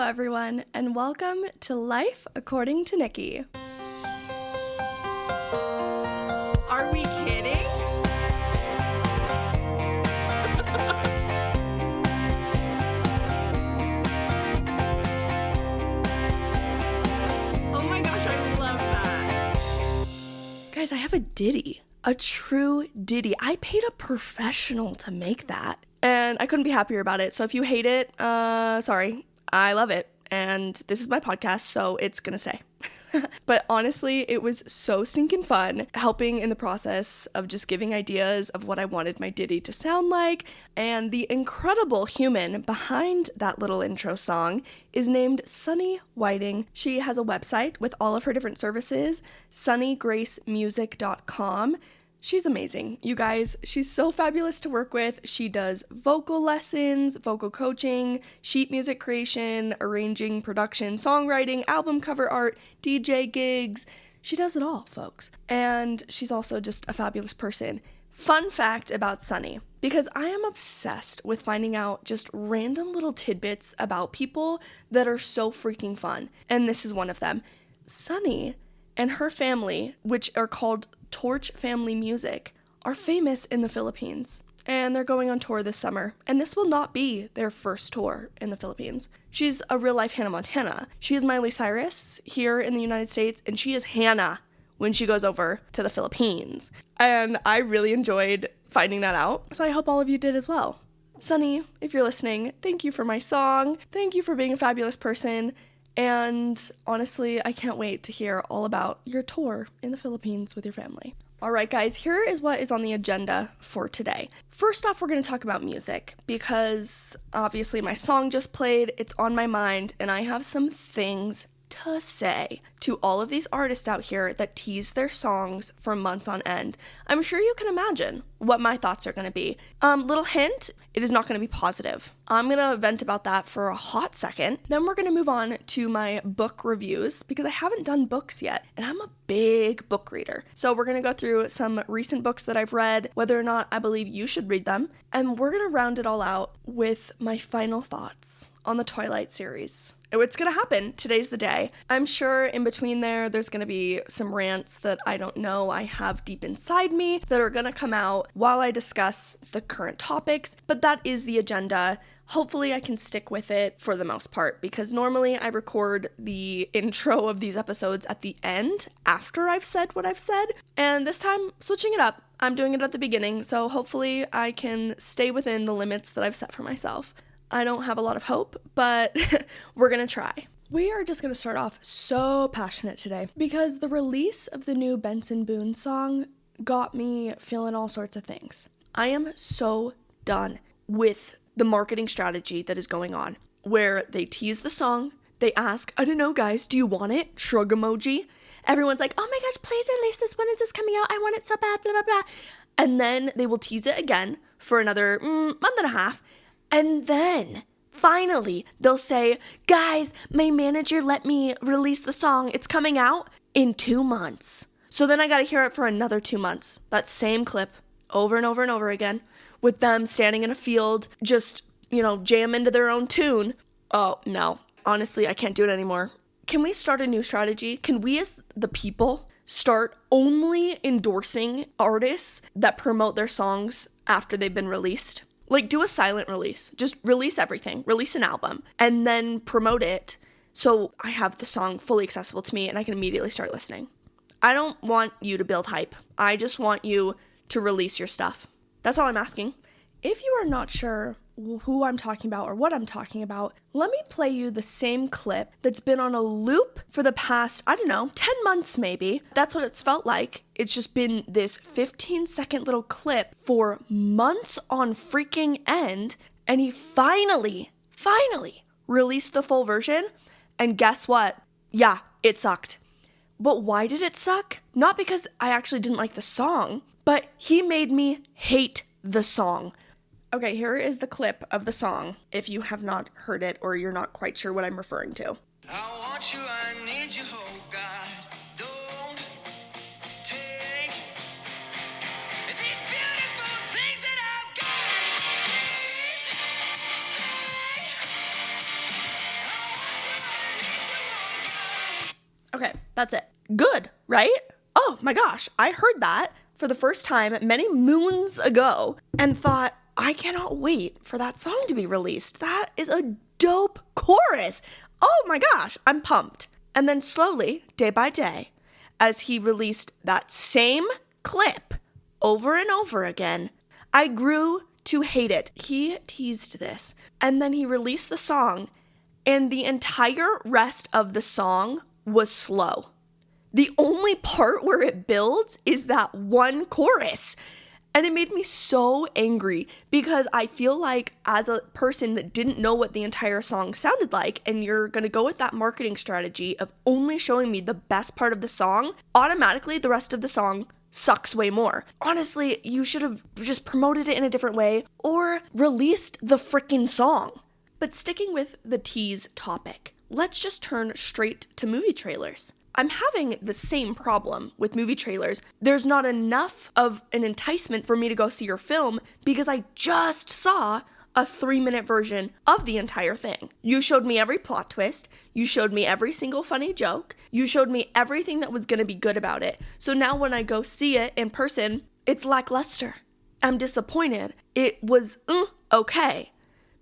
everyone, and welcome to Life According to Nikki. Are we kidding? Oh my gosh, I love that. Guys, I have a ditty. A true ditty. I paid a professional to make that, and I couldn't be happier about it. So if you hate it, sorry. I love it, and this is my podcast, so it's gonna stay. But honestly, it was so stinking fun helping in the process of just giving ideas of what I wanted my ditty to sound like. And the incredible human behind that little intro song is named Sunny Whiting. She has a website with all of her different services, sunnygracemusic.com. She's amazing, you guys. She's so fabulous to work with. She does vocal lessons, vocal coaching, sheet music creation, arranging, production, songwriting, album cover art, DJ gigs. She does it all, folks. And she's also just a fabulous person. Fun fact about Sunny, because I am obsessed with finding out just random little tidbits about people that are so freaking fun. And this is one of them. Sunny and her family, which are called Torch Family Music, are famous in the Philippines, and they're going on tour this summer, and this will not be their first tour in the Philippines. She's a real-life Hannah Montana. She is Miley Cyrus here in the United States, and she is Hannah when she goes over to the Philippines, and I really enjoyed finding that out, so I hope all of you did as well. Sunny, if you're listening, thank you for my song, thank you for being a fabulous person, and honestly, I can't wait to hear all about your tour in the Philippines with your family. All right, guys, here is what is on the agenda for today. First off, we're going to talk about music because obviously my song just played, it's on my mind, and I have some things to say to all of these artists out here that tease their songs for months on end. I'm sure you can imagine what my thoughts are going to be. Little hint, it is not going to be positive. I'm going to vent about that for a hot second. Then we're going to move on to my book reviews because I haven't done books yet, and I'm a big book reader. So we're going to go through some recent books that I've read, whether or not I believe you should read them, and we're going to round it all out with my final thoughts on the Twilight series. It's gonna happen. Today's the day. I'm sure in between there's gonna be some rants that I don't know I have deep inside me that are gonna come out while I discuss the current topics, but that is the agenda. Hopefully I can stick with it for the most part because normally I record the intro of these episodes at the end after I've said what I've said, and this time switching it up. I'm doing it at the beginning, so hopefully I can stay within the limits that I've set for myself. I don't have a lot of hope, but we're gonna try. We are just gonna start off so passionate today because the release of the new Benson Boone song got me feeling all sorts of things. I am so done with the marketing strategy that is going on, where they tease the song, they ask, I don't know guys, do you want it? Shrug emoji. Everyone's like, oh my gosh, please release this, when is this coming out? I want it so bad, blah, blah, blah. And then they will tease it again for another month and a half. And then, finally, they'll say, guys, my manager let me release the song. It's coming out in 2 months. So then I gotta hear it for another 2 months. That same clip over and over and over again with them standing in a field, just, jam into their own tune. Oh, no. Honestly, I can't do it anymore. Can we start a new strategy? Can we as the people start only endorsing artists that promote their songs after they've been released? Like, do a silent release. Just release everything. Release an album. And then promote it so I have the song fully accessible to me and I can immediately start listening. I don't want you to build hype. I just want you to release your stuff. That's all I'm asking. If you are not sure who I'm talking about or what I'm talking about, let me play you the same clip that's been on a loop for the past, 10 months maybe. That's what it's felt like. It's just been this 15-second little clip for months on freaking end, and he finally released the full version, and guess what? Yeah, it sucked. But why did it suck? Not because I actually didn't like the song, but he made me hate the song. Okay, here is the clip of the song, if you have not heard it or you're not quite sure what I'm referring to. I want you, I need you, oh God, don't take these beautiful things that I've got. Please stay. I want That's it. Good, right? Oh my gosh, I heard that for the first time many moons ago and thought, I cannot wait for that song to be released. That is a dope chorus. Oh my gosh, I'm pumped. And then slowly, day by day, as he released that same clip over and over again, I grew to hate it. He teased this, and then he released the song, and the entire rest of the song was slow. The only part where it builds is that one chorus. And it made me so angry because I feel like as a person that didn't know what the entire song sounded like, and you're going to go with that marketing strategy of only showing me the best part of the song, automatically the rest of the song sucks way more. Honestly, you should have just promoted it in a different way or released the freaking song. But sticking with the tease topic, let's just turn straight to movie trailers. I'm having the same problem with movie trailers. There's not enough of an enticement for me to go see your film because I just saw a 3-minute version of the entire thing. You showed me every plot twist. You showed me every single funny joke. You showed me everything that was going to be good about it. So now when I go see it in person, it's lackluster. I'm disappointed. It was okay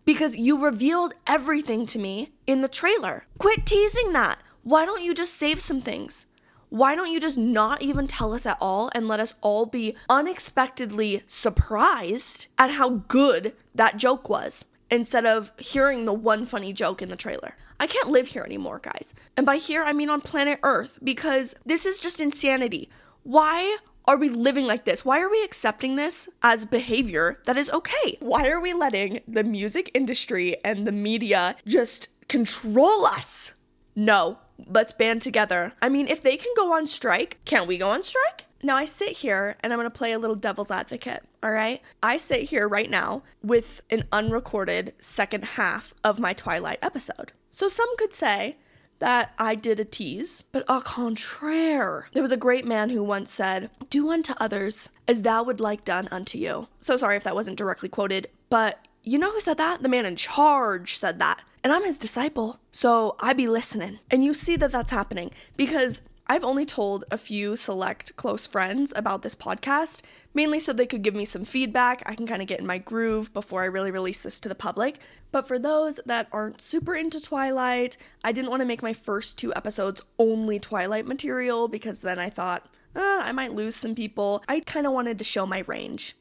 because you revealed everything to me in the trailer. Quit teasing that. Why don't you just save some things? Why don't you just not even tell us at all and let us all be unexpectedly surprised at how good that joke was instead of hearing the one funny joke in the trailer? I can't live here anymore, guys. And by here, I mean on planet Earth, because this is just insanity. Why are we living like this? Why are we accepting this as behavior that is okay? Why are we letting the music industry and the media just control us? No. Let's band together. I mean, if they can go on strike, can't we go on strike? Now I sit here and I'm going to play a little devil's advocate, all right? I sit here right now with an unrecorded second half of my Twilight episode. So some could say that I did a tease, but au contraire. There was a great man who once said, "Do unto others as thou would like done unto you." So sorry if that wasn't directly quoted, but you know who said that? The man in charge said that. And I'm his disciple, so I be listening. And you see that that's happening because I've only told a few select close friends about this podcast, mainly so they could give me some feedback. I can kind of get in my groove before I really release this to the public. But for those that aren't super into Twilight, I didn't want to make my first 2 episodes only Twilight material because then I thought, I might lose some people. I kind of wanted to show my range,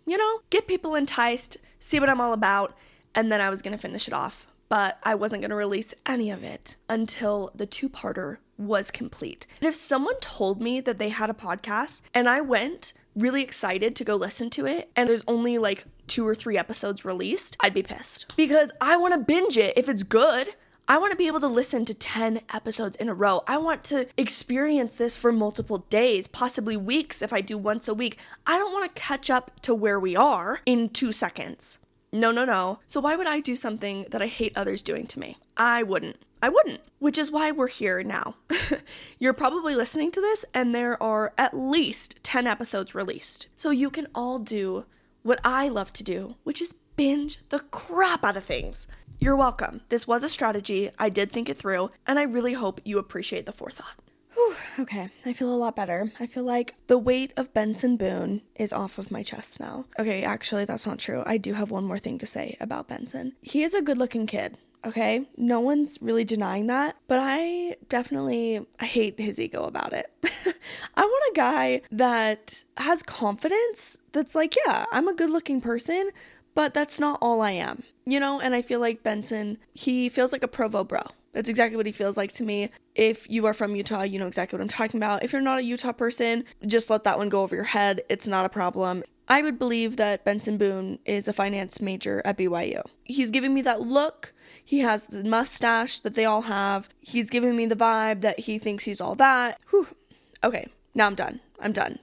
get people enticed, see what I'm all about, and then I was going to finish it off. But I wasn't going to release any of it until the 2-parter was complete. And if someone told me that they had a podcast and I went really excited to go listen to it and there's only like 2 or 3 episodes released, I'd be pissed. Because I want to binge it if it's good. I want to be able to listen to 10 episodes in a row. I want to experience this for multiple days, possibly weeks if I do once a week. I don't want to catch up to where we are in 2 seconds. No. So why would I do something that I hate others doing to me? I wouldn't. Which is why we're here now. You're probably listening to this and there are at least 10 episodes released. So you can all do what I love to do, which is binge the crap out of things. You're welcome. This was a strategy. I did think it through, and I really hope you appreciate the forethought. Whew, okay, I feel a lot better. I feel like the weight of Benson Boone is off of my chest now. Okay, actually, that's not true. I do have one more thing to say about Benson. He is a good-looking kid, okay? No one's really denying that, but I hate his ego about it. I want a guy that has confidence, that's like, yeah, I'm a good-looking person, but that's not all I am, And I feel like Benson, he feels like a Provo bro. That's exactly what he feels like to me. If you are from Utah, you know exactly what I'm talking about. If you're not a Utah person, just let that one go over your head. It's not a problem. I would believe that Benson Boone is a finance major at BYU. He's giving me that look. He has the mustache that they all have. He's giving me the vibe that he thinks he's all that. Whew. Okay, now I'm done.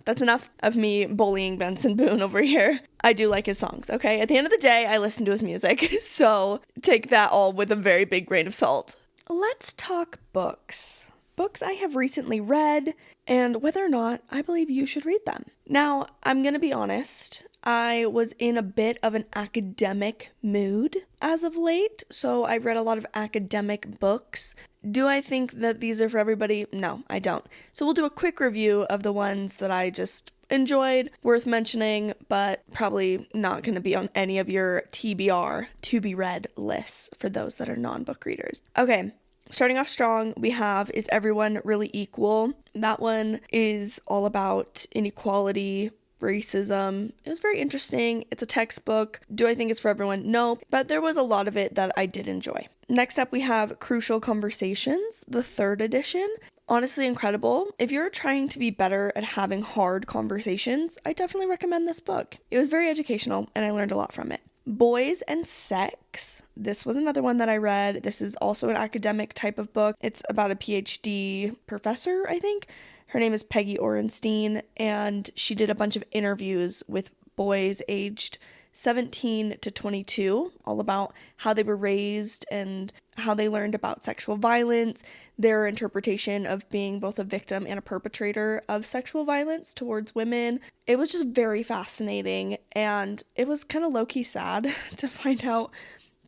That's enough of me bullying Benson Boone over here. I do like his songs, okay? At the end of the day, I listen to his music, so take that all with a very big grain of salt. Let's talk books. Books I have recently read, and whether or not I believe you should read them. Now, I'm gonna be honest, I was in a bit of an academic mood as of late, so I've read a lot of academic books. Do I think that these are for everybody? No, I don't. So we'll do a quick review of the ones that I just enjoyed, worth mentioning, but probably not going to be on any of your TBR, to be read lists for those that are non-book readers. Okay. Starting off strong, we have Is Everyone Really Equal? That one is all about inequality, racism. It was very interesting. It's a textbook. Do I think it's for everyone? No, but there was a lot of it that I did enjoy. Next up, we have Crucial Conversations, the 3rd edition. Honestly incredible. If you're trying to be better at having hard conversations, I definitely recommend this book. It was very educational and I learned a lot from it. Boys and Sex. This was another one that I read. This is also an academic type of book. It's about a PhD professor, I think. Her name is Peggy Orenstein, and she did a bunch of interviews with boys aged 17 to 22, all about how they were raised and how they learned about sexual violence, their interpretation of being both a victim and a perpetrator of sexual violence towards women. It was just very fascinating, and it was kind of low-key sad to find out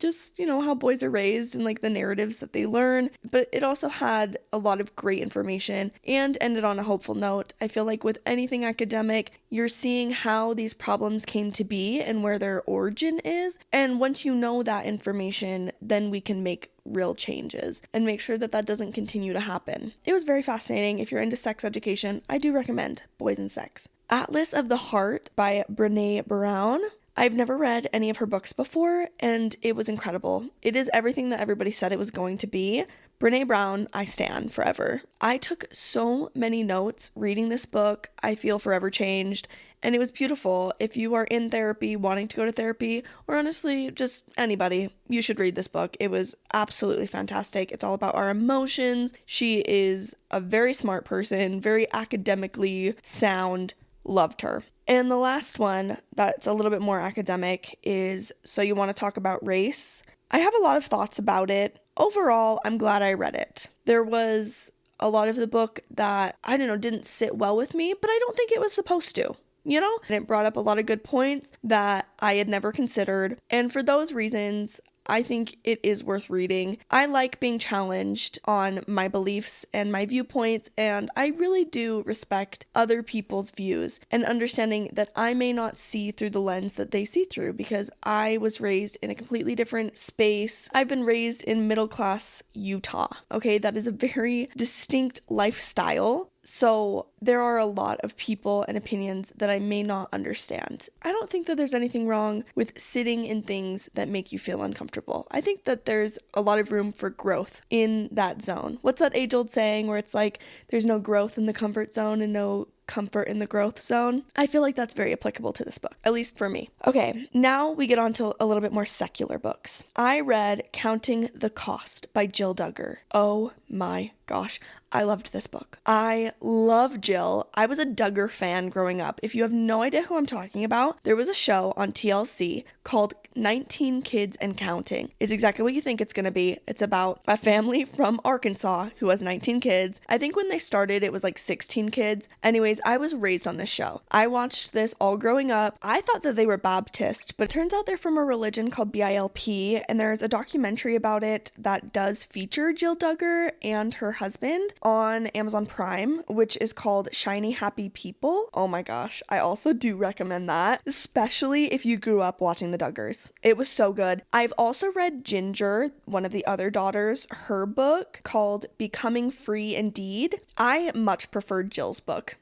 just, how boys are raised and like the narratives that they learn. But it also had a lot of great information and ended on a hopeful note. I feel like with anything academic, you're seeing how these problems came to be and where their origin is. And once you know that information, then we can make real changes and make sure that that doesn't continue to happen. It was very fascinating. If you're into sex education, I do recommend Boys and Sex. Atlas of the Heart by Brené Brown. I've never read any of her books before, and it was incredible. It is everything that everybody said it was going to be. Brené Brown, I stan forever. I took so many notes reading this book. I feel forever changed, and it was beautiful. If you are in therapy, wanting to go to therapy, or honestly, just anybody, you should read this book. It was absolutely fantastic. It's all about our emotions. She is a very smart person, very academically sound. Loved her. And the last one that's a little bit more academic is So You Want to Talk About Race? I have a lot of thoughts about it. Overall, I'm glad I read it. There was a lot of the book that, didn't sit well with me, but I don't think it was supposed to. And it brought up a lot of good points that I had never considered. And for those reasons, I think it is worth reading. I like being challenged on my beliefs and my viewpoints, and I really do respect other people's views and understanding that I may not see through the lens that they see through because I was raised in a completely different space. I've been raised in middle class Utah. Okay, that is a very distinct lifestyle. So there are a lot of people and opinions that I may not understand. I don't think that there's anything wrong with sitting in things that make you feel uncomfortable. I think that there's a lot of room for growth in that zone. What's that age-old saying where it's like there's no growth in the comfort zone and no comfort in the growth zone? I feel like that's very applicable to this book, at least for me. Okay, now we get on to a little bit more secular books. I read Counting the Cost by Jill Duggar. Oh my gosh, I loved this book. I love Jill. I was a Duggar fan growing up. If you have no idea who I'm talking about, there was a show on TLC called 19 Kids and Counting. It's exactly what you think it's going to be. It's about a family from Arkansas who has 19 kids. I think when they started, it was like 16 kids. Anyways, I was raised on this show. I watched this all growing up. I thought that they were Baptist, but it turns out they're from a religion called BILP, and there's a documentary about it that does feature Jill Duggar and her husband on Amazon Prime, which is called Shiny Happy People. Oh my gosh, I also do recommend that, especially if you grew up watching the Duggars. It was so good. I've also read Ginger, one of the other daughters, her book called Becoming Free Indeed. I much preferred Jill's book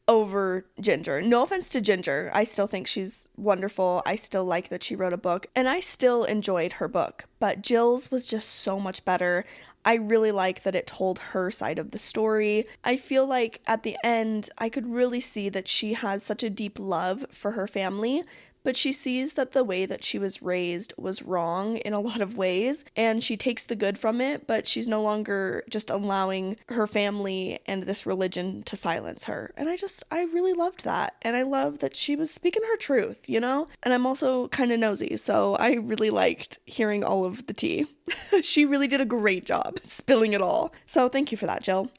over Ginger. No offense to Ginger. I still think she's wonderful. I still like that she wrote a book, and I still enjoyed her book, but Jill's was just so much better. I really like that it told her side of the story. I feel like at the end, I could really see that she has such a deep love for her family, but she sees that the way that she was raised was wrong in a lot of ways, and she takes the good from it, but she's no longer just allowing her family and this religion to silence her. And I really loved that. And I love that she was speaking her truth, And I'm also kind of nosy, so I really liked hearing all of the tea. She really did a great job spilling it all. So thank you for that, Jill.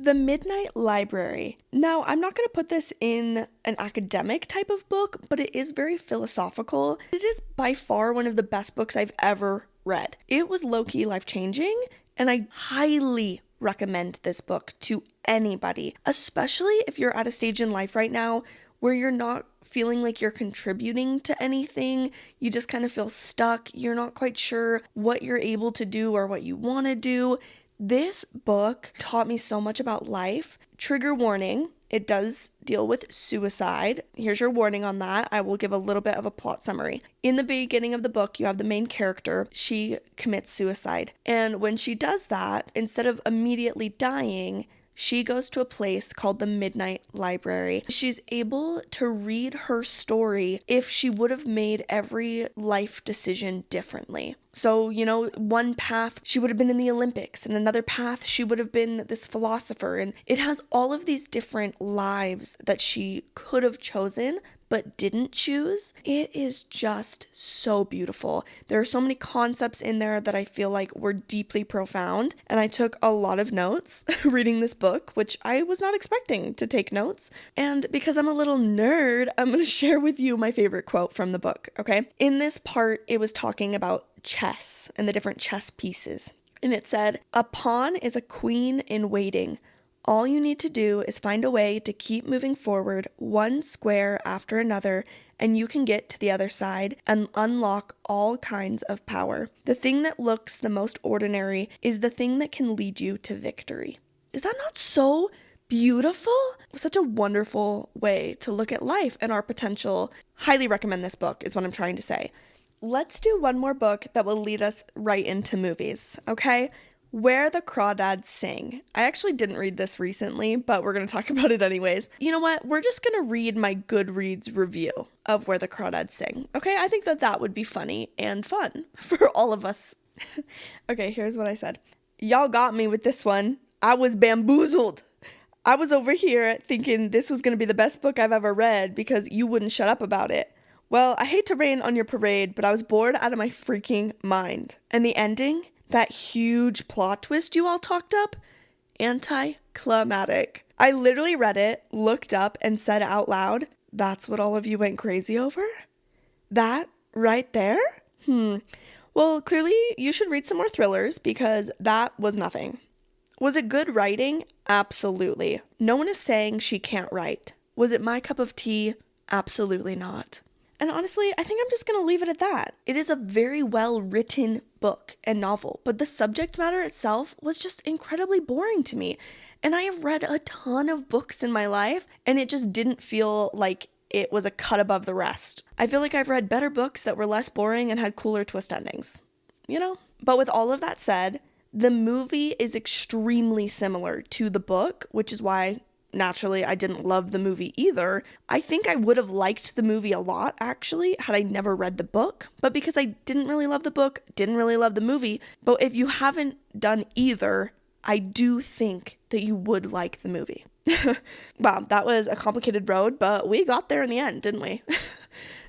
The Midnight Library. Now, I'm not going to put this in an academic type of book, but it is very philosophical. It is by far one of the best books I've ever read. It was low-key life-changing, and I highly recommend this book to anybody, especially if you're at a stage in life right now where you're not feeling like you're contributing to anything. You just kind of feel stuck. You're not quite sure what you're able to do or what you want to do. This book taught me so much about life. Trigger warning, it does deal with suicide. Here's your warning on that. I will give a little bit of a plot summary. In the beginning of the book, you have the main character. She commits suicide. And when she does that, instead of immediately dying, she goes to a place called the Midnight Library. She's able to read her story if she would have made every life decision differently. So, one path, she would have been in the Olympics, and another path, she would have been this philosopher. And it has all of these different lives that she could have chosen, but didn't choose. It is just so beautiful. There are so many concepts in there that I feel like were deeply profound, and I took a lot of notes reading this book, which I was not expecting to take notes. And because I'm a little nerd, I'm going to share with you my favorite quote from the book, okay? In this part, it was talking about chess and the different chess pieces. And it said, "A pawn is a queen in waiting. All you need to do is find a way to keep moving forward one square after another, and you can get to the other side and unlock all kinds of power. The thing that looks the most ordinary is the thing that can lead you to victory." Is that not so beautiful? Such a wonderful way to look at life and our potential. Highly recommend this book, is what I'm trying to say. Let's do one more book that will lead us right into movies, okay? Where the Crawdads Sing. I actually didn't read this recently, but we're going to talk about it anyways. You know what? We're just going to read my Goodreads review of Where the Crawdads Sing. Okay, I think that would be funny and fun for all of us. Okay, here's what I said. "Y'all got me with this one. I was bamboozled. I was over here thinking this was going to be the best book I've ever read because you wouldn't shut up about it. Well, I hate to rain on your parade, but I was bored out of my freaking mind. And the ending? That huge plot twist you all talked up? Anticlimactic." I literally read it, looked up, and said out loud, "That's what all of you went crazy over? That right there? Well, clearly you should read some more thrillers because that was nothing. Was it good writing? Absolutely. No one is saying she can't write. Was it my cup of tea? Absolutely not. And honestly, I think I'm just going to leave it at that. It is a very well written book and novel, but the subject matter itself was just incredibly boring to me. And I have read a ton of books in my life, and it just didn't feel like it was a cut above the rest. I feel like I've read better books that were less boring and had cooler twist endings, But with all of that said, the movie is extremely similar to the book, which is why naturally, I didn't love the movie either. I think I would have liked the movie a lot, actually, had I never read the book. But because I didn't really love the book, didn't really love the movie. But if you haven't done either, I do think that you would like the movie. Wow, that was a complicated road, but we got there in the end, didn't we?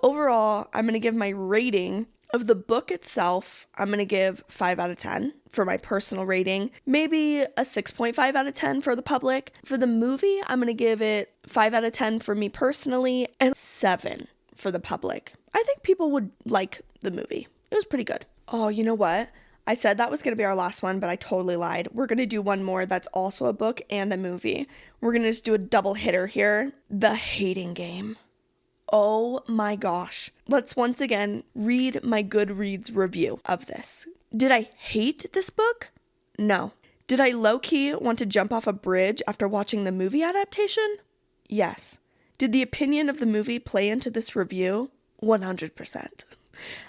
Overall, I'm going to give my rating of the book itself. I'm going to give 5 out of 10 for my personal rating. Maybe a 6.5 out of 10 for the public. For the movie, I'm going to give it 5 out of 10 for me personally and 7 for the public. I think people would like the movie. It was pretty good. Oh, you know what? I said that was going to be our last one, but I totally lied. We're going to do one more that's also a book and a movie. We're going to just do a double hitter here. The Hating Game. Oh my gosh. Let's once again read my Goodreads review of this. Did I hate this book? No. Did I low-key want to jump off a bridge after watching the movie adaptation? Yes. Did the opinion of the movie play into this review? 100%.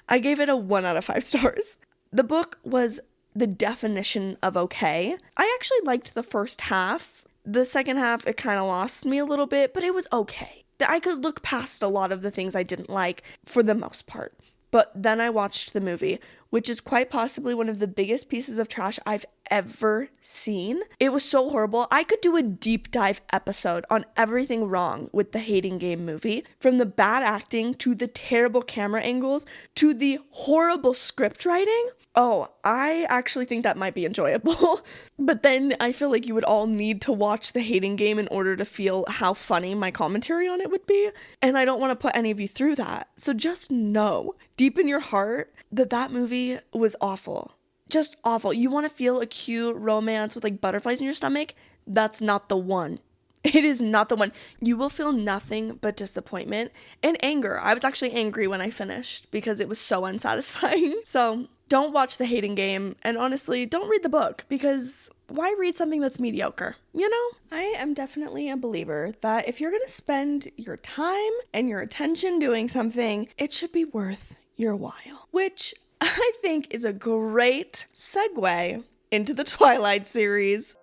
I gave it a 1 out of 5 stars. The book was the definition of okay. I actually liked the first half. The second half, it kind of lost me a little bit, but it was okay. I could look past a lot of the things I didn't like for the most part. But then I watched the movie, which is quite possibly one of the biggest pieces of trash I've ever seen. It was so horrible. I could do a deep dive episode on everything wrong with the Hating Game movie, from the bad acting to the terrible camera angles to the horrible script writing. Oh, I actually think that might be enjoyable. But then I feel like you would all need to watch The Hating Game in order to feel how funny my commentary on it would be. And I don't want to put any of you through that. So just know deep in your heart that that movie was awful. Just awful. You want to feel a cute romance with like butterflies in your stomach? That's not the one. It is not the one. You will feel nothing but disappointment and anger. I was actually angry when I finished because it was so unsatisfying. So don't watch The Hating Game, and honestly, don't read the book, because why read something that's mediocre, you know? I am definitely a believer that if you're gonna spend your time and your attention doing something, it should be worth your while. Which I think is a great segue into the Twilight series.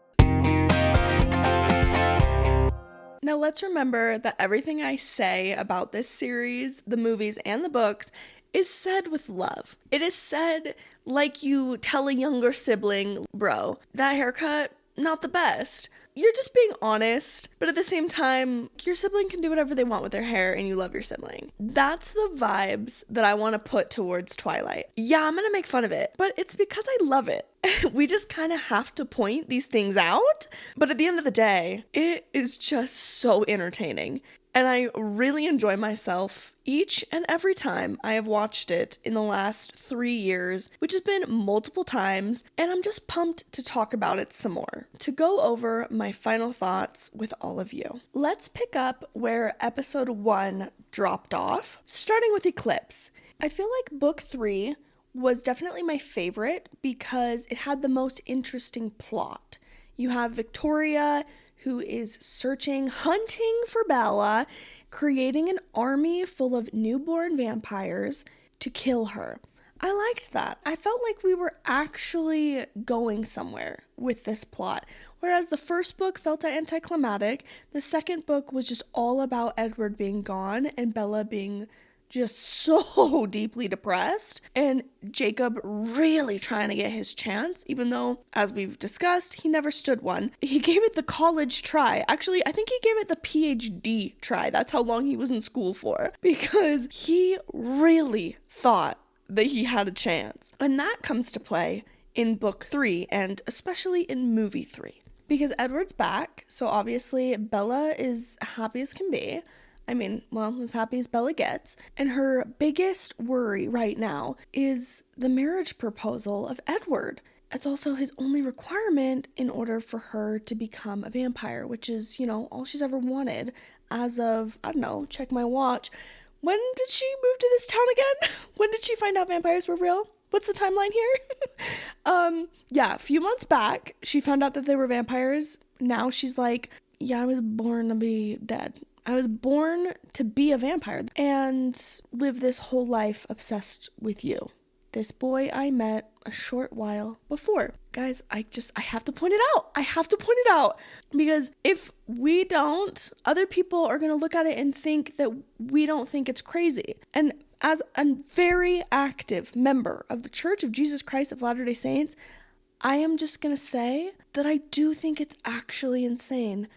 Now let's remember that everything I say about this series, the movies, and the books is said with love. It is said like you tell a younger sibling, bro, that haircut, not the best. You're just being honest, but at the same time, your sibling can do whatever they want with their hair and you love your sibling. That's the vibes that I want to put towards Twilight. Yeah, I'm gonna make fun of it, but it's because I love it. We just kind of have to point these things out, but at the end of the day, it is just so entertaining. And I really enjoy myself each and every time I have watched it in the last 3 years, which has been multiple times, and I'm just pumped to talk about it some more, to go over my final thoughts with all of you. Let's pick up where episode 1 dropped off, starting with Eclipse. I feel like book 3 was definitely my favorite because it had the most interesting plot. You have Victoria, who is hunting for Bella, creating an army full of newborn vampires to kill her. I liked that. I felt like we were actually going somewhere with this plot. Whereas the first book felt anticlimactic, the second book was just all about Edward being gone and Bella being just so deeply depressed, and Jacob really trying to get his chance, even though, as we've discussed, he never stood one. He gave it the college try. Actually, I think he gave it the PhD try. That's how long he was in school for, because he really thought that he had a chance. And that comes to play in book 3, and especially in movie 3. Because Edward's back, so obviously Bella is happy as can be. I mean, well, as happy as Bella gets. And her biggest worry right now is the marriage proposal of Edward. It's also his only requirement in order for her to become a vampire, which is, all she's ever wanted as of, I don't know, check my watch. When did she move to this town again? When did she find out vampires were real? What's the timeline here? Yeah, a few months back, she found out that they were vampires. Now she's like, yeah, I was born to be dead. I was born to be a vampire and live this whole life obsessed with you. This boy I met a short while before. Guys, I have to point it out. I have to point it out. Because if we don't, other people are going to look at it and think that we don't think it's crazy. And as a very active member of the Church of Jesus Christ of Latter-day Saints, I am just going to say that I do think it's actually insane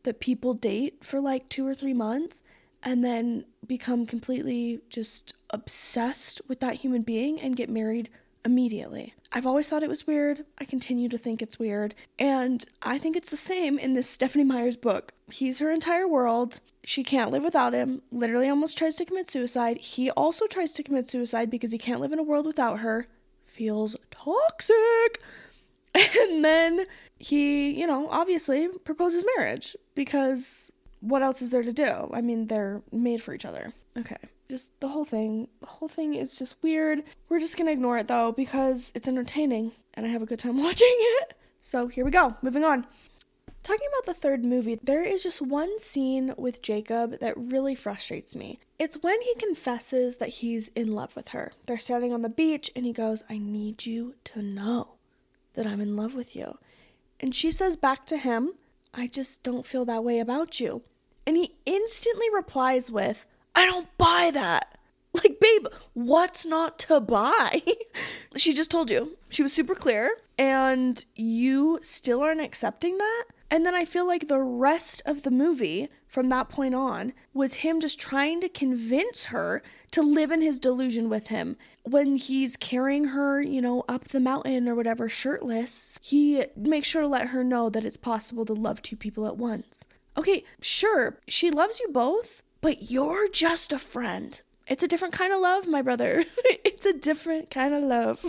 that people date for like 2 or 3 months and then become completely just obsessed with that human being and get married immediately. I've always thought it was weird. I continue to think it's weird. And I think it's the same in this Stephenie Meyer's book. He's her entire world. She can't live without him. Literally almost tries to commit suicide. He also tries to commit suicide because he can't live in a world without her. Feels toxic. And then he, obviously proposes marriage because what else is there to do? I mean, they're made for each other. Okay, just the whole thing is just weird. We're just gonna ignore it though because it's entertaining and I have a good time watching it. So here we go, moving on. Talking about the third movie, there is just one scene with Jacob that really frustrates me. It's when he confesses that he's in love with her. They're standing on the beach and he goes, I need you to know that I'm in love with you. And she says back to him, I just don't feel that way about you. And he instantly replies with, I don't buy that. Like, babe, what's not to buy? She just told you. She was super clear, and you still aren't accepting that? And then I feel like the rest of the movie from that point on was him just trying to convince her to live in his delusion with him. When he's carrying her, up the mountain or whatever, shirtless, he makes sure to let her know that it's possible to love two people at once. Okay, sure, she loves you both, but you're just a friend. It's a different kind of love, my brother. It's a different kind of love.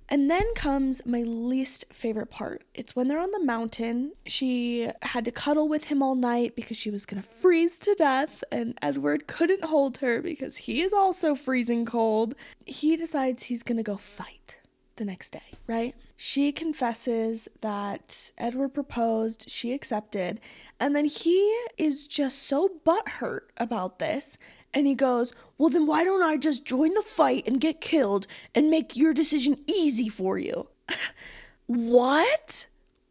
And then comes my least favorite part. It's when they're on the mountain. She had to cuddle with him all night because she was going to freeze to death, and Edward couldn't hold her because he is also freezing cold. He decides he's going to go fight the next day, right? She confesses that Edward proposed, she accepted, and then he is just so butthurt about this. And he goes, well, then why don't I just join the fight and get killed and make your decision easy for you? What?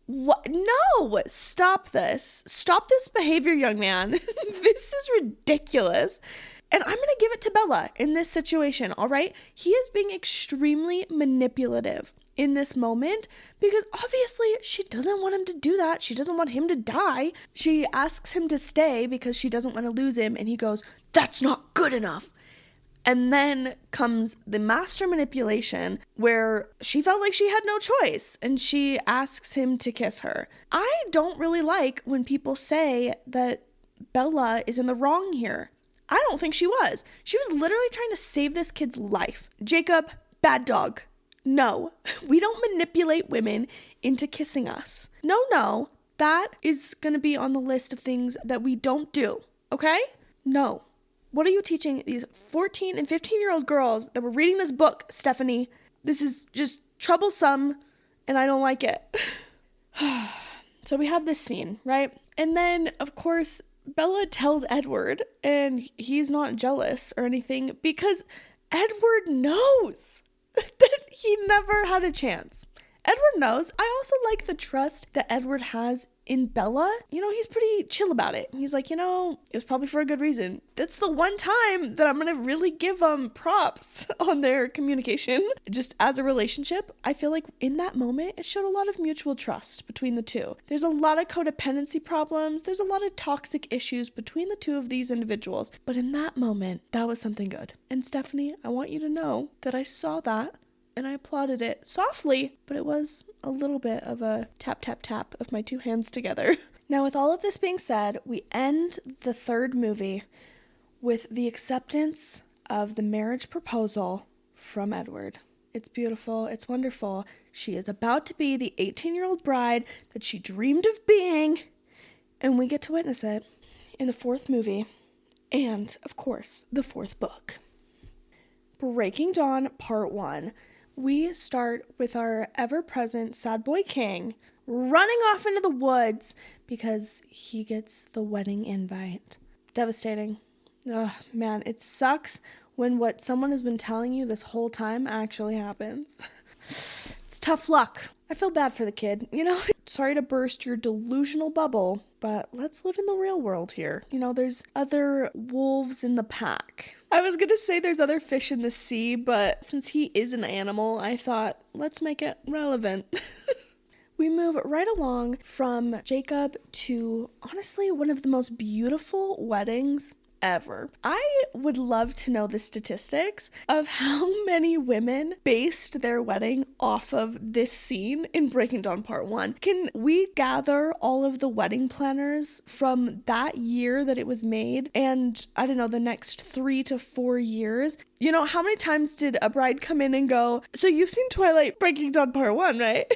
What? No, stop this. Stop this behavior, young man. This is ridiculous. And I'm going to give it to Bella in this situation, all right? He is being extremely manipulative in this moment because obviously she doesn't want him to do that. She doesn't want him to die. She asks him to stay because she doesn't want to lose him, and he goes, that's not good enough. And then comes the master manipulation where she felt like she had no choice and she asks him to kiss her. I don't really like when people say that Bella is in the wrong here. I don't think she was. She was literally trying to save this kid's life. Jacob, bad dog. No, we don't manipulate women into kissing us. No, that is going to be on the list of things that we don't do, okay? No. What are you teaching these 14 and 15-year-old girls that were reading this book, Stephanie? This is just troublesome, and I don't like it. So we have this scene, right? And then, of course, Bella tells Edward, and he's not jealous or anything because Edward knows that he never had a chance. Edward knows. I also like the trust that Edward has in Bella. He's pretty chill about it. He's like, it was probably for a good reason. That's the one time that I'm going to really give them props on their communication. Just as a relationship, I feel like in that moment, it showed a lot of mutual trust between the two. There's a lot of codependency problems. There's a lot of toxic issues between the two of these individuals. But in that moment, that was something good. And Stephanie, I want you to know that I saw that and I applauded it softly, but it was a little bit of a tap, tap, tap of my two hands together. Now, with all of this being said, we end the third movie with the acceptance of the marriage proposal from Edward. It's beautiful. It's wonderful. She is about to be the 18-year-old bride that she dreamed of being, and we get to witness it in the fourth movie and, of course, the fourth book. Breaking Dawn Part 1. We start with our ever-present sad boy king running off into the woods because he gets the wedding invite. Devastating. Oh, man, it sucks when what someone has been telling you this whole time actually happens. It's tough luck. I feel bad for the kid, Sorry to burst your delusional bubble, but let's live in the real world here. There's other wolves in the pack. I was gonna say there's other fish in the sea, but since he is an animal, I thought, let's make it relevant. We move right along from Jacob to, honestly, one of the most beautiful weddings ever. I would love to know the statistics of how many women based their wedding off of this scene in Breaking Dawn Part 1. Can we gather all of the wedding planners from that year that it was made and, I don't know, the next 3 to 4 years? How many times did a bride come in and go, so you've seen Twilight Breaking Dawn Part 1, right?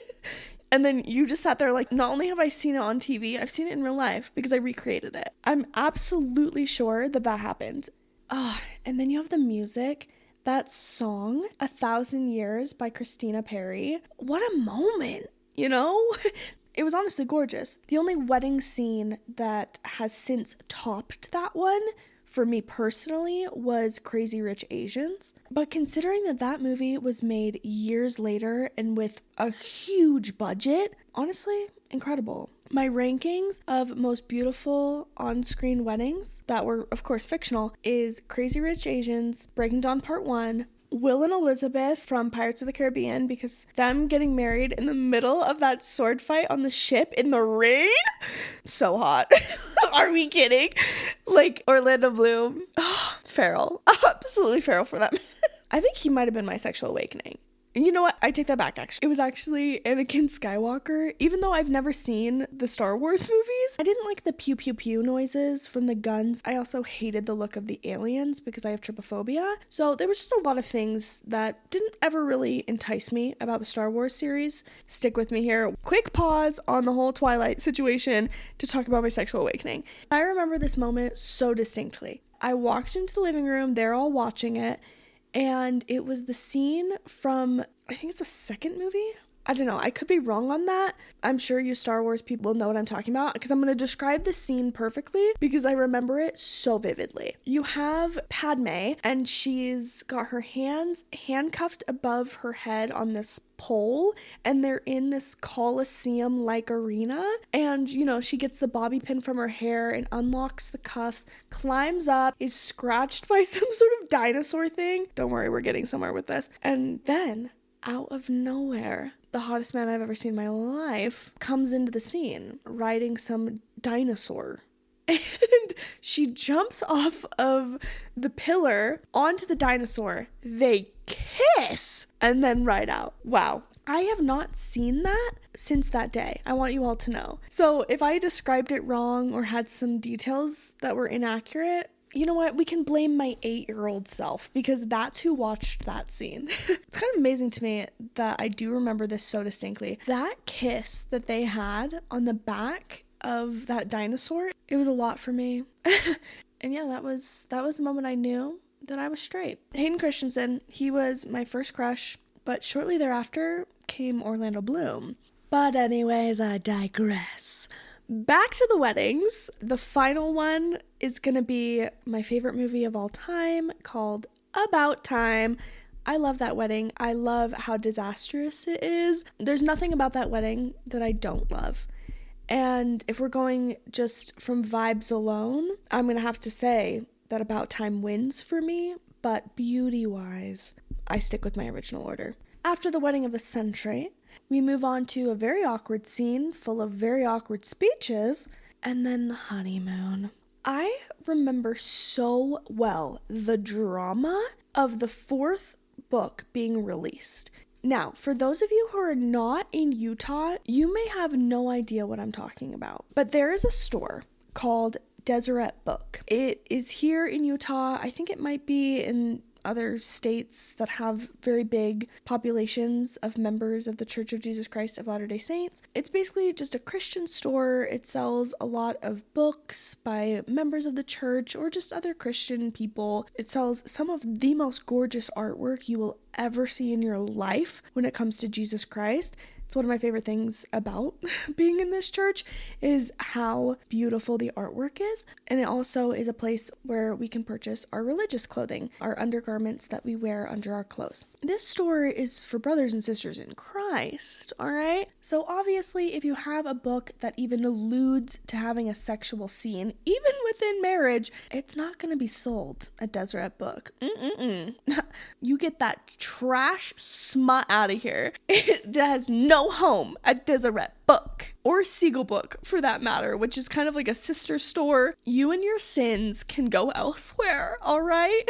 And then you just sat there like, not only have I seen it on TV, I've seen it in real life because I recreated it. I'm absolutely sure that happened. And then you have the music. That song, 1,000 Years by Christina Perri. What a moment, It was honestly gorgeous. The only wedding scene that has since topped that one for me personally was Crazy Rich Asians. But considering that that movie was made years later and with a huge budget, honestly, incredible. My rankings of most beautiful on-screen weddings that were, of course, fictional is Crazy Rich Asians, Breaking Dawn Part 1, Will and Elizabeth from Pirates of the Caribbean, because them getting married in the middle of that sword fight on the ship in the rain, so hot. Are we kidding? Like Orlando Bloom, feral, absolutely feral for them. I think he might have been my sexual awakening. You know what? I take that back, actually. It was actually Anakin Skywalker. Even though I've never seen the Star Wars movies, I didn't like the pew pew pew noises from the guns. I also hated the look of the aliens because I have trypophobia. So there was just a lot of things that didn't ever really entice me about the Star Wars series. Stick with me here. Quick pause on the whole Twilight situation to talk about my sexual awakening. I remember this moment so distinctly. I walked into the living room, they're all watching it, and it was the scene from, I think it's the second movie? I don't know. I could be wrong on that. I'm sure you Star Wars people know what I'm talking about because I'm going to describe the scene perfectly because I remember it so vividly. You have Padme and she's got her hands handcuffed above her head on this pole and they're in this Colosseum-like arena, and you know, she gets the bobby pin from her hair and unlocks the cuffs, climbs up, is scratched by some sort of dinosaur thing. Don't worry, we're getting somewhere with this. And then out of nowhere, the hottest man I've ever seen in my life comes into the scene riding some dinosaur. And she jumps off of the pillar onto the dinosaur. They kiss and then ride out. Wow. I have not seen that since that day. I want you all to know. So if I described it wrong or had some details that were inaccurate, you know what? We can blame my 8-year-old self because that's who watched that scene. It's kind of amazing to me that I do remember this so distinctly. That kiss that they had on the back of that dinosaur, it was a lot for me. And yeah, that was the moment I knew that I was straight. Hayden Christensen, he was my first crush, but shortly thereafter came Orlando Bloom. But anyways, I digress. Back to the weddings. The final one is going to be my favorite movie of all time, called About Time. I love that wedding. I love how disastrous it is. There's nothing about that wedding that I don't love. And if we're going just from vibes alone, I'm going to have to say that About Time wins for me, but beauty-wise, I stick with my original order. After the wedding of the century, we move on to a very awkward scene full of very awkward speeches, and then the honeymoon. I remember so well the drama of the fourth book being released. Now, for those of you who are not in Utah, you may have no idea what I'm talking about, but there is a store called Deseret Book. It is here in Utah. I think it might be in other states that have very big populations of members of the Church of Jesus Christ of Latter-day Saints. It's basically just a Christian store. It sells a lot of books by members of the church or just other Christian people. It sells some of the most gorgeous artwork you will ever see in your life when it comes to Jesus Christ. It's one of my favorite things about being in this church is how beautiful the artwork is. And it also is a place where we can purchase our religious clothing, our undergarments that we wear under our clothes. This store is for brothers and sisters in Christ, all right? So obviously, if you have a book that even alludes to having a sexual scene, even within marriage, it's not going to be sold at Deseret Book. You get that trash smut out of here. It has no home at Deseret Book or Siegel Book for that matter, which is kind of like a sister store. You and your sins can go elsewhere, all right?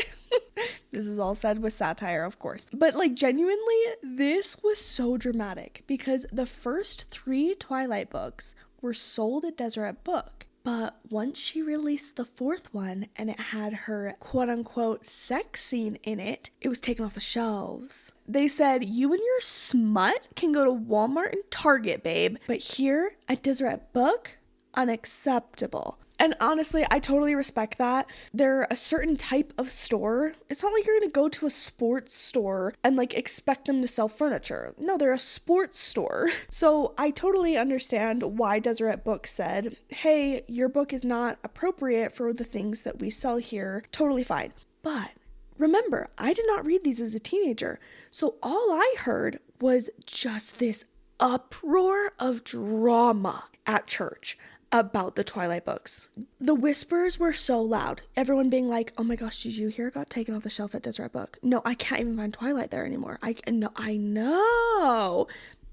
This is all said with satire, of course. But like genuinely, this was so dramatic because the first 3 Twilight books were sold at Deseret Book. But once she released the 4th one and it had her quote-unquote sex scene in it, it was taken off the shelves. They said, you and your smut can go to Walmart and Target, babe. But here at Deseret Book, unacceptable. And honestly, I totally respect that. They're a certain type of store. It's not like you're gonna go to a sports store and like expect them to sell furniture. No, they're a sports store. So I totally understand why Deseret Books said, hey, your book is not appropriate for the things that we sell here. Totally fine. But remember, I did not read these as a teenager. So all I heard was just this uproar of drama at church about the Twilight books. The whispers were so loud. Everyone being like, oh my gosh, did you hear it got taken off the shelf at Deseret Book? No, I can't even find Twilight there anymore. I know.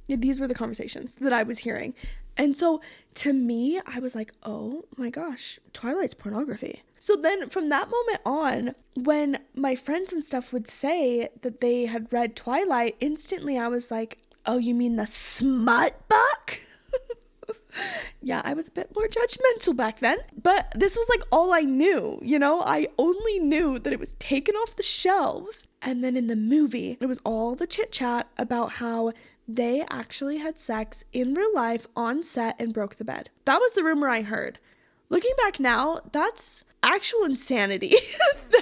These were the conversations that I was hearing. And so to me, I was like, oh my gosh, Twilight's pornography. So then from that moment on, when my friends and stuff would say that they had read Twilight, instantly I was like, oh, you mean the smut book? Yeah, I was a bit more judgmental back then, but this was like all I knew, you know? I only knew that it was taken off the shelves, and then in the movie, it was all the chit chat about how they actually had sex in real life on set and broke the bed. That was the rumor I heard. Looking back now, that's actual insanity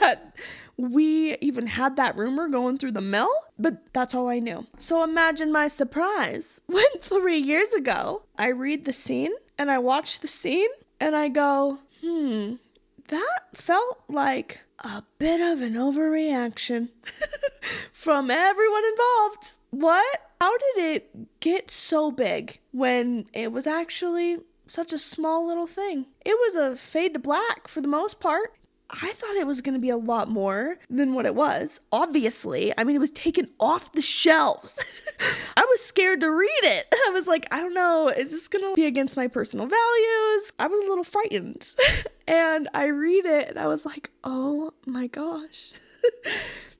that we even had that rumor going through the mill, but that's all I knew. So imagine my surprise when 3 years ago, I read the scene and I watch the scene and I go, that felt like a bit of an overreaction from everyone involved. What? How did it get so big when it was actually such a small little thing? It was a fade to black for the most part. I thought it was going to be a lot more than what it was. Obviously, I mean, it was taken off the shelves. I was scared to read it. I was like, I don't know, is this going to be against my personal values? I was a little frightened. And I read it and I was like, oh my gosh.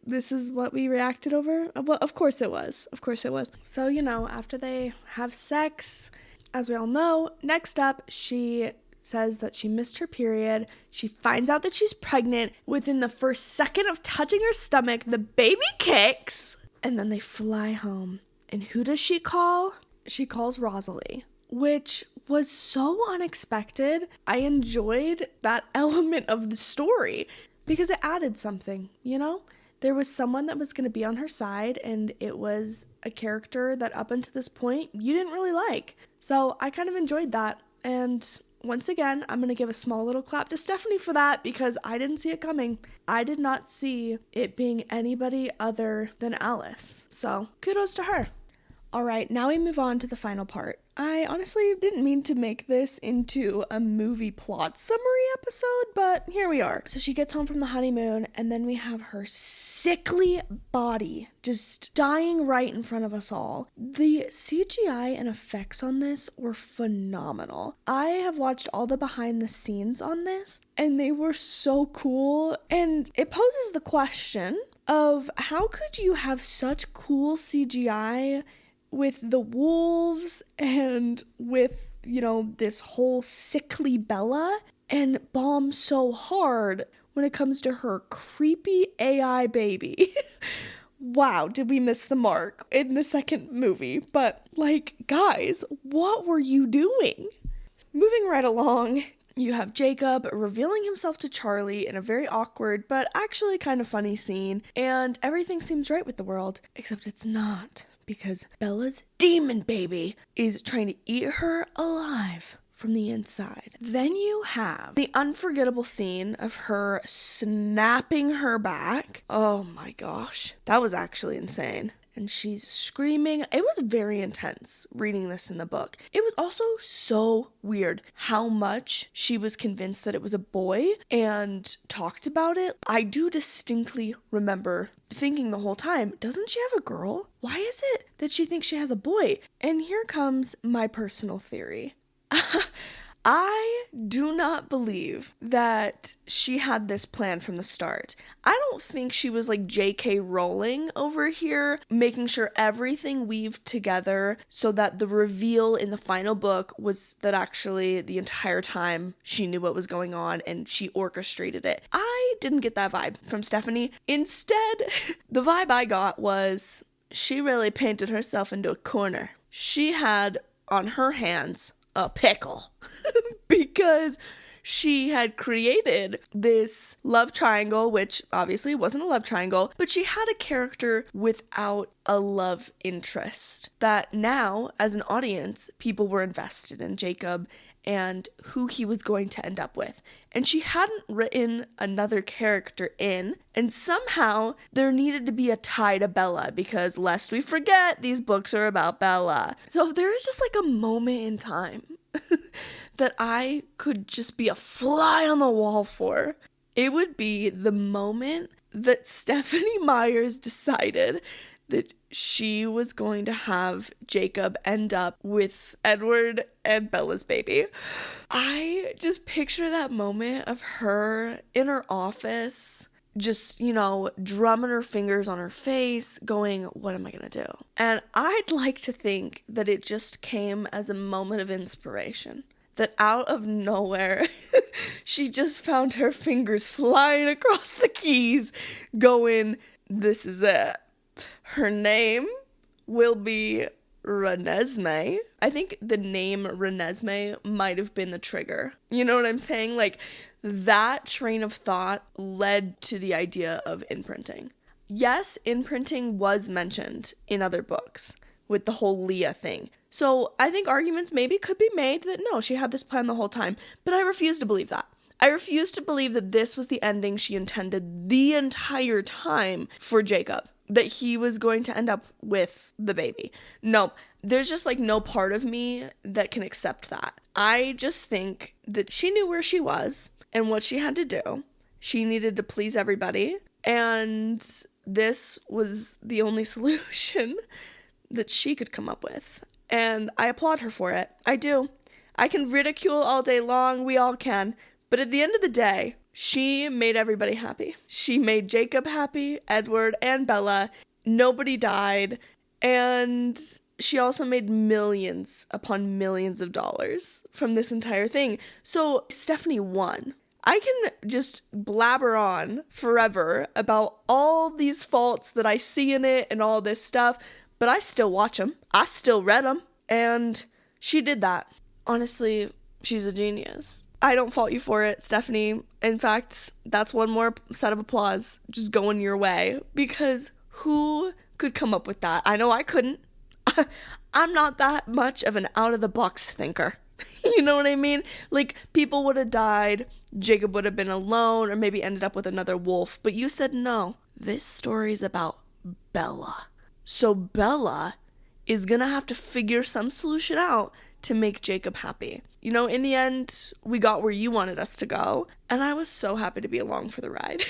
This is what we reacted over? Well, of course it was. Of course it was. So, you know, after they have sex, as we all know, next up, she says that she missed her period. She finds out that she's pregnant. Within the first second of touching her stomach, the baby kicks. And then they fly home. And who does she call? She calls Rosalie, which was so unexpected. I enjoyed that element of the story because it added something, you know? There was someone that was going to be on her side, and it was a character that up until this point you didn't really like. So I kind of enjoyed that. And once again, I'm going to give a small little clap to Stephanie for that because I didn't see it coming. I did not see it being anybody other than Alice. So kudos to her. All right, now we move on to the final part. I honestly didn't mean to make this into a movie plot summary episode, but here we are. So she gets home from the honeymoon, and then we have her sickly body just dying right in front of us all. The CGI and effects on this were phenomenal. I have watched all the behind the scenes on this, and they were so cool. And it poses the question of how could you have such cool CGI with the wolves and with, you know, this whole sickly Bella and bomb so hard when it comes to her creepy AI baby. Wow, did we miss the mark in the second movie? But, like, guys, what were you doing? Moving right along, you have Jacob revealing himself to Charlie in a very awkward but actually kind of funny scene, and everything seems right with the world, except it's not. Because Bella's demon baby is trying to eat her alive from the inside. Then you have the unforgettable scene of her snapping her back. Oh my gosh, that was actually insane. And she's screaming. It was very intense reading this in the book. It was also so weird how much she was convinced that it was a boy and talked about it. I do distinctly remember thinking the whole time, doesn't she have a girl? Why is it that she thinks she has a boy? And here comes my personal theory. I do not believe that she had this plan from the start. I don't think she was like J.K. Rowling over here, making sure everything weaved together so that the reveal in the final book was that actually the entire time she knew what was going on and she orchestrated it. I didn't get that vibe from Stephanie. Instead, the vibe I got was she really painted herself into a corner. She had on her hands a pickle. because she had created this love triangle, which obviously wasn't a love triangle, but she had a character without a love interest that now, as an audience, people were invested in Jacob and who he was going to end up with. And she hadn't written another character in, and somehow there needed to be a tie to Bella, because lest we forget, these books are about Bella. So if there is just like a moment in time that I could just be a fly on the wall for, it would be the moment that Stephanie Myers decided that she was going to have Jacob end up with Edward and Bella's baby. I just picture that moment of her in her office, just, drumming her fingers on her face, going, what am I going to do? And I'd like to think that it just came as a moment of inspiration. That out of nowhere, she just found her fingers flying across the keys, going, this is it. Her name will be Renesmee. I think the name Renesmee might have been the trigger. You know what I'm saying? Like, that train of thought led to the idea of imprinting. Yes, imprinting was mentioned in other books with the whole Leah thing. So I think arguments maybe could be made that no, she had this plan the whole time, but I refuse to believe that. I refuse to believe that this was the ending she intended the entire time for Jacob, that he was going to end up with the baby. No, there's just like no part of me that can accept that. I just think that she knew where she was and what she had to do. She needed to please everybody, and this was the only solution that she could come up with. And I applaud her for it. I do. I can ridicule all day long. We all can. But at the end of the day, she made everybody happy. She made Jacob happy, Edward, and Bella. Nobody died. And she also made millions upon millions of dollars from this entire thing. So Stephanie won. I can just blabber on forever about all these faults that I see in it and all this stuff, but I still watch them. I still read them. And she did that. Honestly, she's a genius. I don't fault you for it, Stephanie. In fact, that's one more set of applause just going your way, because who could come up with that? I know I couldn't. I'm not that much of an out-of-the-box thinker. You know what I mean? Like, people would have died, Jacob would have been alone, or maybe ended up with another wolf. But you said no. This story's about Bella. So Bella is gonna have to figure some solution out to make Jacob happy. In the end, we got where you wanted us to go, and I was so happy to be along for the ride.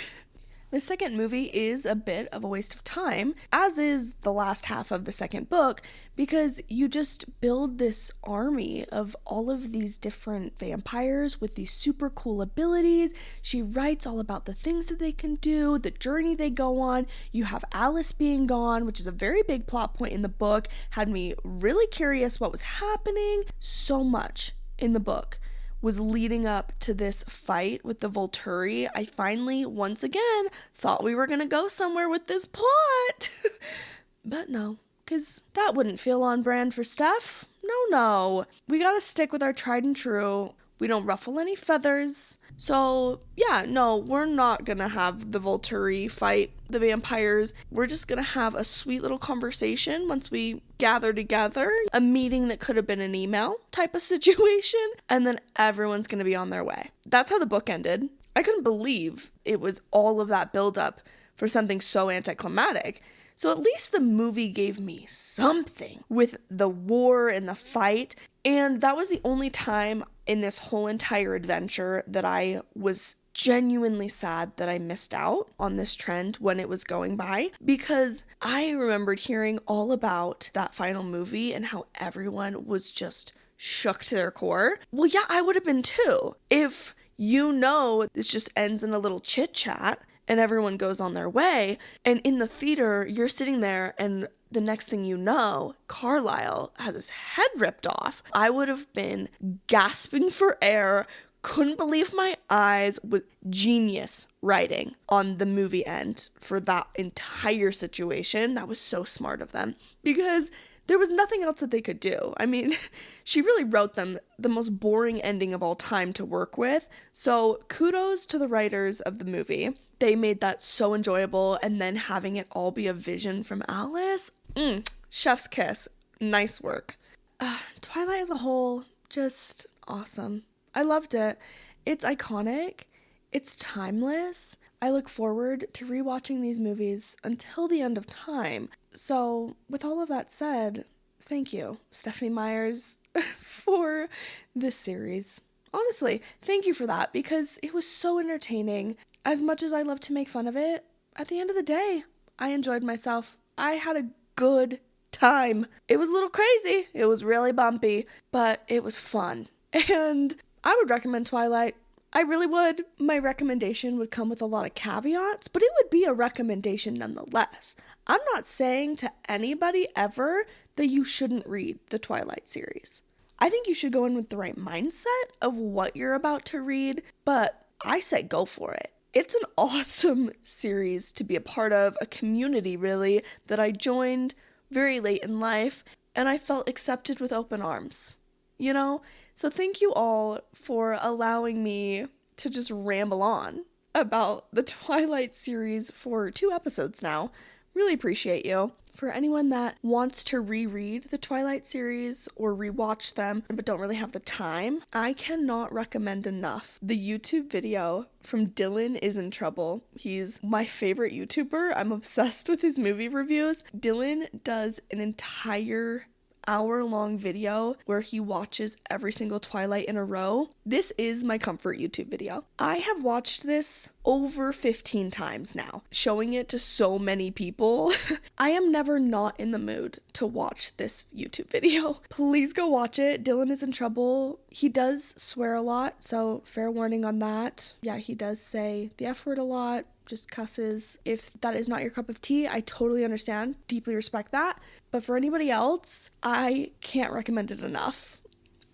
The second movie is a bit of a waste of time, as is the last half of the second book, because you just build this army of all of these different vampires with these super cool abilities. She writes all about the things that they can do, the journey they go on. You have Alice being gone, which is a very big plot point in the book, had me really curious what was happening. So much in the book was leading up to this fight with the Volturi. I finally, once again, thought we were gonna go somewhere with this plot. But no, because that wouldn't feel on brand for Steph. No. We gotta stick with our tried and true. We don't ruffle any feathers. So, yeah, no, we're not gonna have the Volturi fight the vampires. We're just gonna have a sweet little conversation once we gather together. A meeting that could have been an email type of situation. And then everyone's gonna be on their way. That's how the book ended. I couldn't believe it was all of that buildup for something so anticlimactic. So at least the movie gave me something with the war and the fight. And that was the only time in this whole entire adventure that I was genuinely sad that I missed out on this trend when it was going by, because I remembered hearing all about that final movie and how everyone was just shook to their core. Well, yeah, I would have been too. If this just ends in a little chit chat and everyone goes on their way, and in the theater, you're sitting there and the next thing you know, Carlisle has his head ripped off. I would have been gasping for air, couldn't believe my eyes, with genius writing on the movie end for that entire situation. That was so smart of them, because There was nothing else that they could do. I mean, she really wrote them the most boring ending of all time to work with. So kudos to the writers of the movie. They made that so enjoyable, and then having it all be a vision from Alice. Chef's kiss. Nice work. Twilight as a whole, just awesome. I loved it. It's iconic. It's timeless. I look forward to rewatching these movies until the end of time. So, with all of that said, thank you, Stephanie Myers, for this series. Honestly, thank you for that, because it was so entertaining. As much as I love to make fun of it, at the end of the day, I enjoyed myself. I had a good time. It was a little crazy. It was really bumpy, but it was fun. And I would recommend Twilight. I really would. My recommendation would come with a lot of caveats, but it would be a recommendation nonetheless. I'm not saying to anybody ever that you shouldn't read the Twilight series. I think you should go in with the right mindset of what you're about to read, but I say go for it. It's an awesome series to be a part of, a community really, that I joined very late in life, and I felt accepted with open arms, you know? So thank you all for allowing me to just ramble on about the Twilight series for 2 episodes now. Really appreciate you. For anyone that wants to reread the Twilight series or rewatch them but don't really have the time, I cannot recommend enough the YouTube video from Dylan Is in Trouble. He's my favorite YouTuber. I'm obsessed with his movie reviews. Dylan does an entire hour-long video where he watches every single Twilight in a row. This is my comfort YouTube video. I have watched this over 15 times now, showing it to so many people. I am never not in the mood to watch this YouTube video. Please go watch it. Dylan Is in Trouble. He does swear a lot, so fair warning on that. Yeah, he does say the F word a lot, just cusses. If that is not your cup of tea, I totally understand, deeply respect that. But for anybody else, I can't recommend it enough.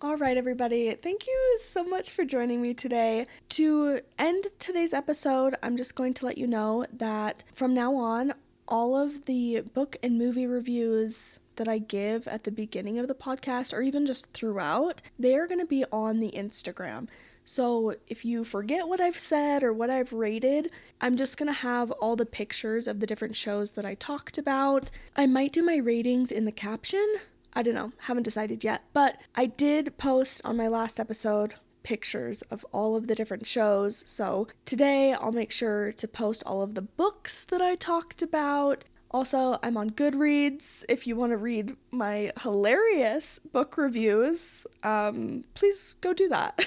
All right, everybody, thank you so much for joining me today. To end today's episode, I'm just going to let you know that from now on, all of the book and movie reviews that I give at the beginning of the podcast, or even just throughout, they are going to be on the Instagram. So if you forget what I've said or what I've rated, I'm just going to have all the pictures of the different shows that I talked about. I might do my ratings in the caption. I don't know, haven't decided yet. But I did post on my last episode pictures of all of the different shows. So today I'll make sure to post all of the books that I talked about. Also, I'm on Goodreads. If you want to read my hilarious book reviews, please go do that.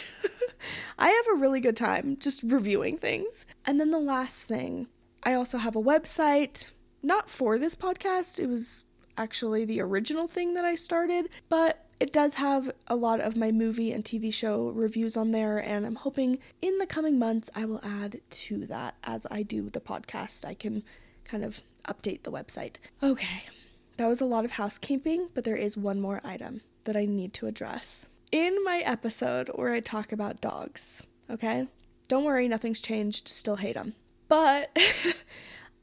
I have a really good time just reviewing things. And then the last thing, I also have a website, not for this podcast. It was actually the original thing that I started, but it does have a lot of my movie and TV show reviews on there, and I'm hoping in the coming months I will add to that as I do the podcast. I can kind of update the website. Okay, that was a lot of housekeeping, but there is one more item that I need to address. In my episode where I talk about dogs, okay? Don't worry, nothing's changed, still hate them. But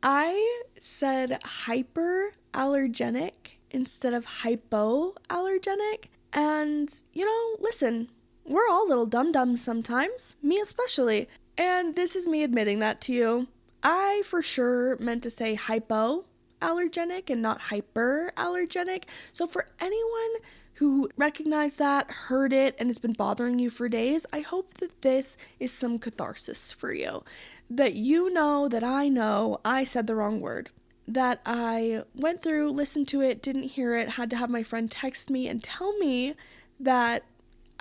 I said hyperallergenic instead of hypoallergenic. And, you know, listen, we're all little dum-dums sometimes, me especially. And this is me admitting that to you. I for sure meant to say hypoallergenic and not hyperallergenic. So for anyone who recognized that, heard it, and has been bothering you for days, I hope that this is some catharsis for you. That you know that I know I said the wrong word. That I went through, listened to it, didn't hear it, had to have my friend text me and tell me that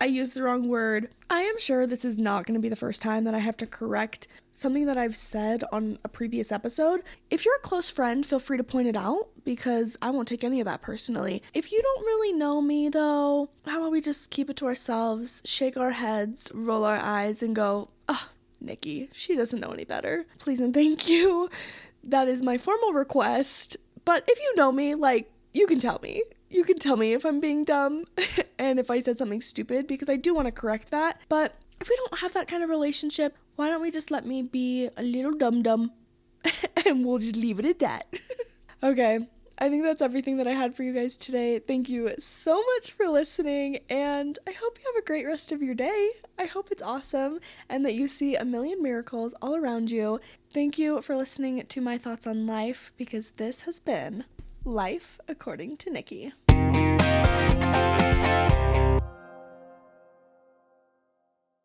I used the wrong word. I am sure this is not going to be the first time that I have to correct something that I've said on a previous episode. If you're a close friend, feel free to point it out, because I won't take any of that personally. If you don't really know me though, how about we just keep it to ourselves, shake our heads, roll our eyes, and go, oh, Nikki, she doesn't know any better. Please and thank you. That is my formal request. But if you know me, like, you can tell me. You can tell me if I'm being dumb and if I said something stupid, because I do want to correct that. But if we don't have that kind of relationship, why don't we just let me be a little dum-dum and we'll just leave it at that. Okay, I think that's everything that I had for you guys today. Thank you so much for listening, and I hope you have a great rest of your day. I hope it's awesome and that you see a million miracles all around you. Thank you for listening to my thoughts on life, because this has been Life According to Nikki.